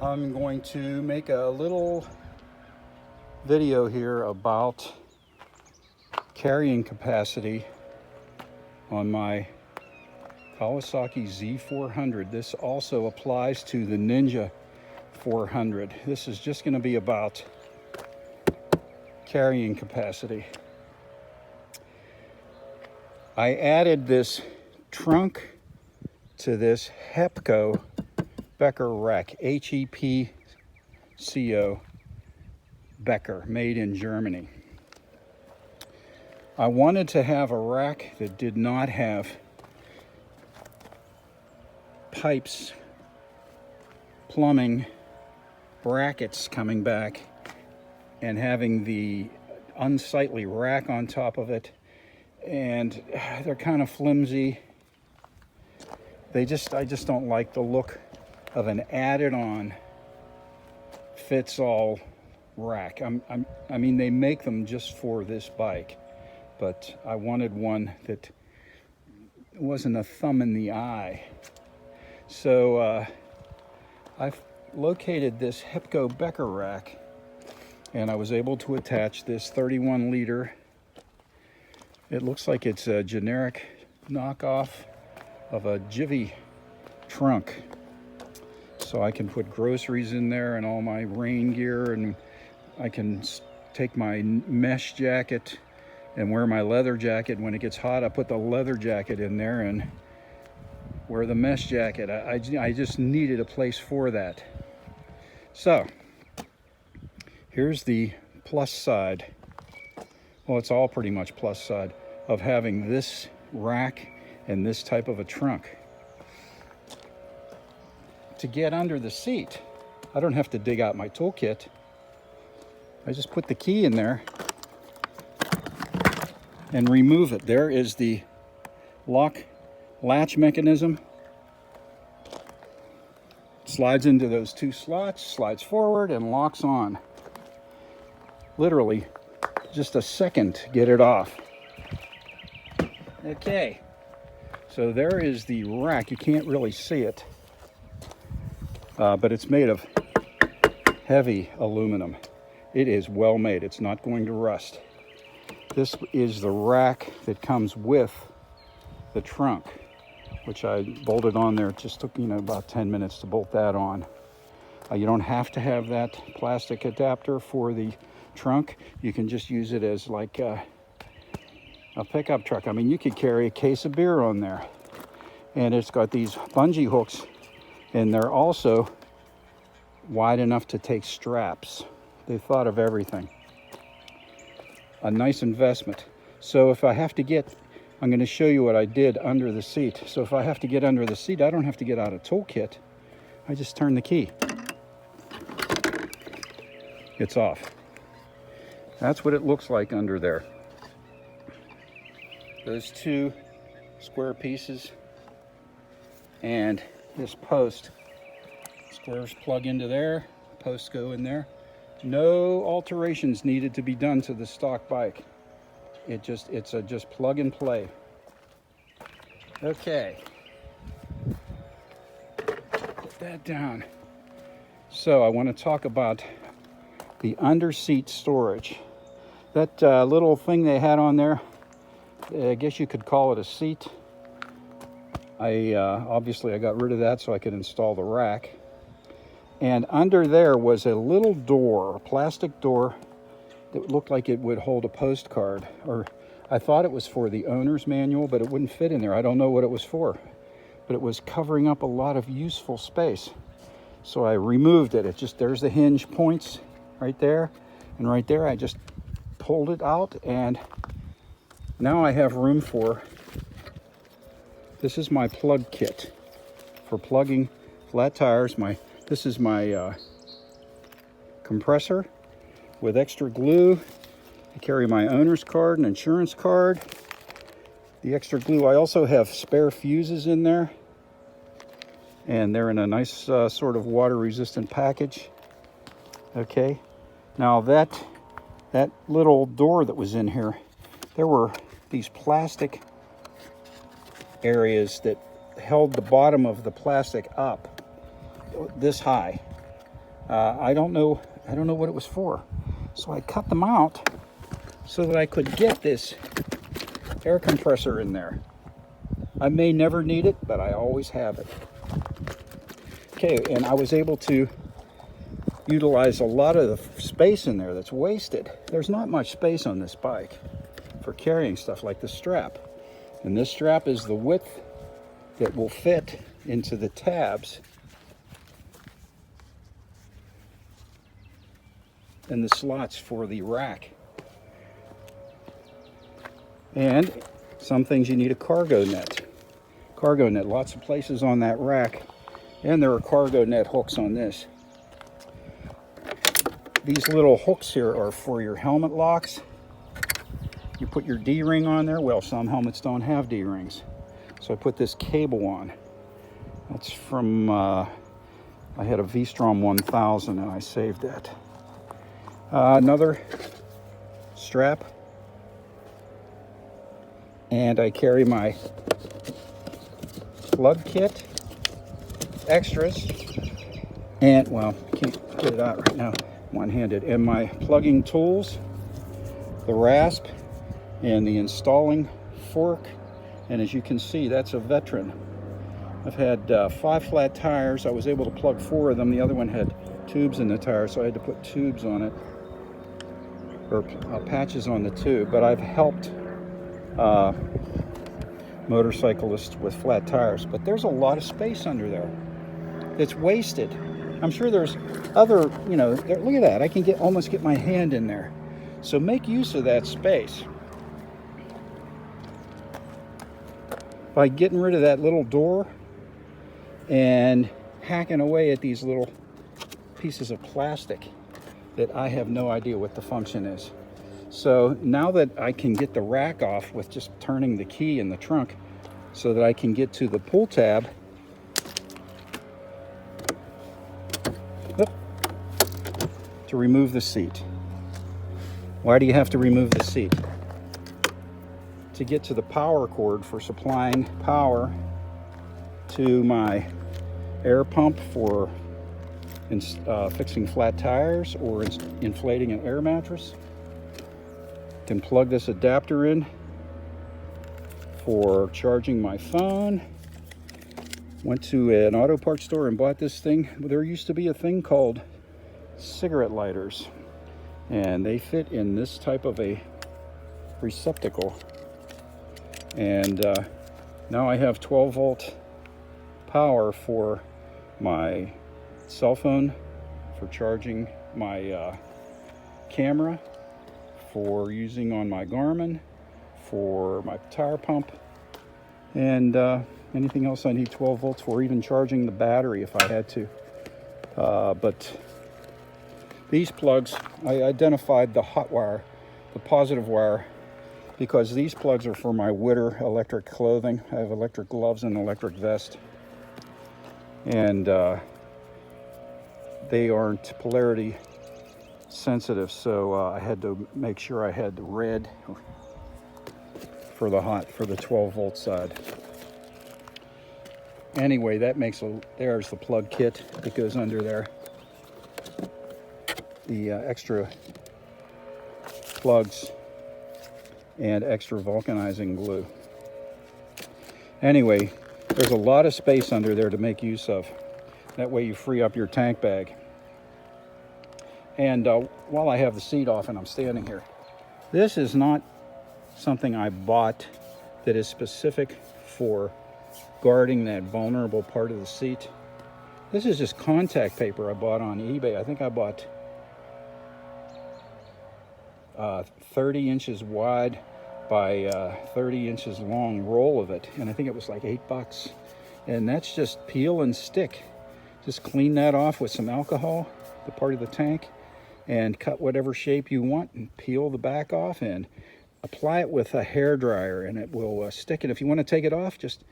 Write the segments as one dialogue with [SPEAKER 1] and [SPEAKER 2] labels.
[SPEAKER 1] I'm going to make a little video here about carrying capacity on my Kawasaki Z400. This also applies to the Ninja 400. This is just going to be about carrying capacity. I added this trunk to this hepco becker rack, hepco becker, made in Germany. I wanted to have a rack that did not have pipes, plumbing, brackets coming back, and having the unsightly rack on top of it. And they're kind of flimsy. I just don't like the look of an added-on fits-all rack. I mean, they make them just for this bike, but I wanted one that wasn't a thumb in the eye. So I've located this hepco becker rack, and I was able to attach this 31 liter. It looks like it's a generic knockoff of a Jivy trunk. So I can put groceries in there and all my rain gear, and I can take my mesh jacket and wear my leather jacket. When it gets hot, I put the leather jacket in there and wear the mesh jacket. I just needed a place for that. So here's the plus side. Well, it's all pretty much plus side of having this rack and this type of a trunk. To get under the seat, I don't have to dig out my toolkit. I just put the key in there and remove it. There is the lock latch mechanism. Slides into those two slots, slides forward, and locks on. Literally just a second to get it off. Okay, so there is the rack. You can't really see it, but it's made of heavy aluminum. It is well made. It's not going to rust. This is the rack that comes with the trunk, which I bolted on there. It just took, about 10 minutes to bolt that on. You don't have to have that plastic adapter for the trunk. You can just use it as like a pickup truck. I mean, you could carry a case of beer on there. And it's got these bungee hooks, and they're also wide enough to take straps. They thought of everything. A nice investment. So if I have to get, I'm going to show you what I did under the seat. So if I have to get under the seat, I don't have to get out a toolkit. I just turn the key. It's off. That's what it looks like under there. Those two square pieces and this post. Squares plug into there, posts go in there. No alterations needed to be done to the stock bike. It's a just plug and play. Okay. Put that down. So I want to talk about the under seat storage. That little thing they had on there, I guess you could call it a seat. Obviously I got rid of that so I could install the rack. And under there was a little door, a plastic door that looked like it would hold a postcard. Or I thought it was for the owner's manual, but it wouldn't fit in there. I don't know what it was for, but it was covering up a lot of useful space. So I removed it. There's the hinge points right there. And right there, I just pulled it out, and now I have room for, this is my plug kit for plugging flat tires. This is my compressor with extra glue. I carry my owner's card and insurance card. The extra glue, I also have spare fuses in there, and they're in a nice sort of water resistant package. Okay, now that little door that was in here, there were these plastic areas that held the bottom of the plastic up this high. I don't know what it was for. So I cut them out so that I could get this air compressor in there. I may never need it, but I always have it. Okay, and I was able to utilize a lot of the space in there that's wasted. There's not much space on this bike for carrying stuff like the strap. And this strap is the width that will fit into the tabs and the slots for the rack. And some things you need a cargo net. Cargo net, lots of places on that rack. And there are cargo net hooks on this. These little hooks here are for your helmet locks. You put your D-ring on there. Well, some helmets don't have D-rings. So I put this cable on. That's from, I had a V-Strom 1000 and I saved that. Another strap. And I carry my plug kit, extras, and, well, I can't get it out right now, one-handed, and my plugging tools, the rasp, and the installing fork. And as you can see, that's a veteran. I've had 5 flat tires. I was able to plug 4 of them. The other one had tubes in the tire, so I had to put tubes on it, or patches on the tube. But I've helped motorcyclists with flat tires. But there's a lot of space under there that's wasted. I'm sure there's other, you know, there, look at that. I can almost get my hand in there. So make use of that space by getting rid of that little door and hacking away at these little pieces of plastic that I have no idea what the function is. So now that I can get the rack off with just turning the key in the trunk so that I can get to the pull tab, to remove the seat. Why do you have to remove the seat? To get to the power cord for supplying power to my air pump for fixing flat tires or inflating an air mattress. Can plug this adapter in for charging my phone. Went to an auto parts store and bought this thing. There used to be a thing called cigarette lighters, and they fit in this type of a receptacle. And now I have 12 volt power for my cell phone, for charging my camera, for using on my Garmin, for my tire pump, and anything else I need 12 volts for, even charging the battery if I had to. But these plugs, I identified the hot wire, the positive wire, because these plugs are for my winter electric clothing. I have electric gloves and electric vest. And they aren't polarity sensitive, so I had to make sure I had the red for the 12 volt side. Anyway, that makes there's the plug kit that goes under there. The extra plugs and extra vulcanizing glue. Anyway, there's a lot of space under there to make use of. That way you free up your tank bag. And while I have the seat off and I'm standing here, this is not something I bought that is specific for guarding that vulnerable part of the seat. This is just contact paper I bought on eBay. I think I bought 30 inches wide by 30 inches long roll of it, and I think it was like $8. And that's just peel and stick. Just clean that off with some alcohol, the part of the tank, and cut whatever shape you want and peel the back off and apply it with a hair dryer, and it will stick. And if you want to take it off, just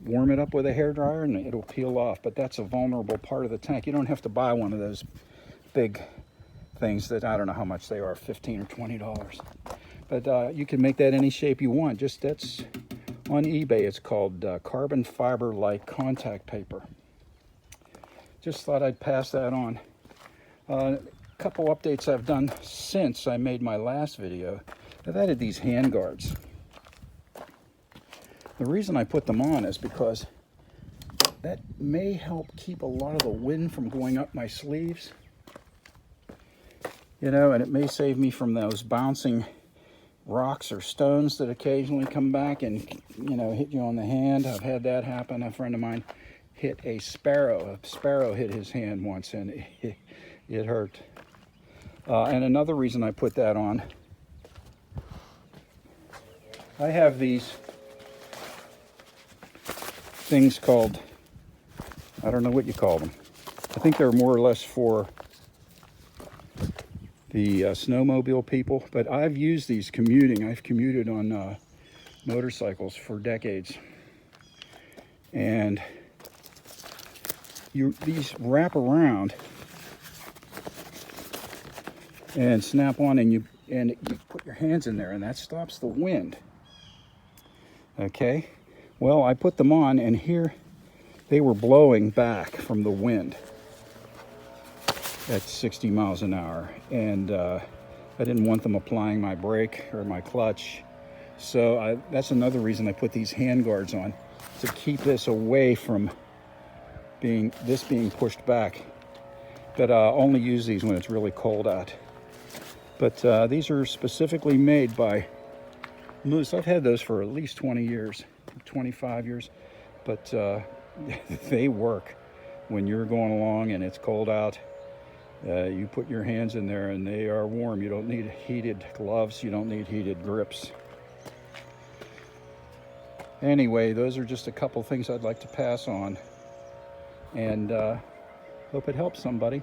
[SPEAKER 1] warm it up with a hair dryer and it'll peel off. But that's a vulnerable part of the tank. You don't have to buy one of those big things that I don't know how much they are, $15 or $20. But you can make that any shape you want. Just that's on eBay. It's called carbon fiber like contact paper. Just thought I'd pass that on. A couple updates I've done since I made my last video. I've added these hand guards. The reason I put them on is because that may help keep a lot of the wind from going up my sleeves. You know, and it may save me from those bouncing rocks or stones that occasionally come back and, you know, hit you on the hand. I've had that happen. A friend of mine hit a sparrow. A sparrow hit his hand once and it hurt. And another reason I put that on, I have these things called, I don't know what you call them. I think they're more or less for the snowmobile people, but I've used these commuting. I've commuted on motorcycles for decades. And these wrap around and snap on, and you put your hands in there, and that stops the wind. Okay, well, I put them on, and here they were blowing back from the wind at 60 miles an hour, and I didn't want them applying my brake or my clutch, so that's another reason I put these hand guards on, to keep this away from being pushed back. But only use these when it's really cold out. But these are specifically made by Moose. I've had those for at least 20 years, 25 years, but they work when you're going along and it's cold out. You put your hands in there and they are warm. You don't need heated gloves. You don't need heated grips. Anyway, those are just a couple things I'd like to pass on, and hope it helps somebody.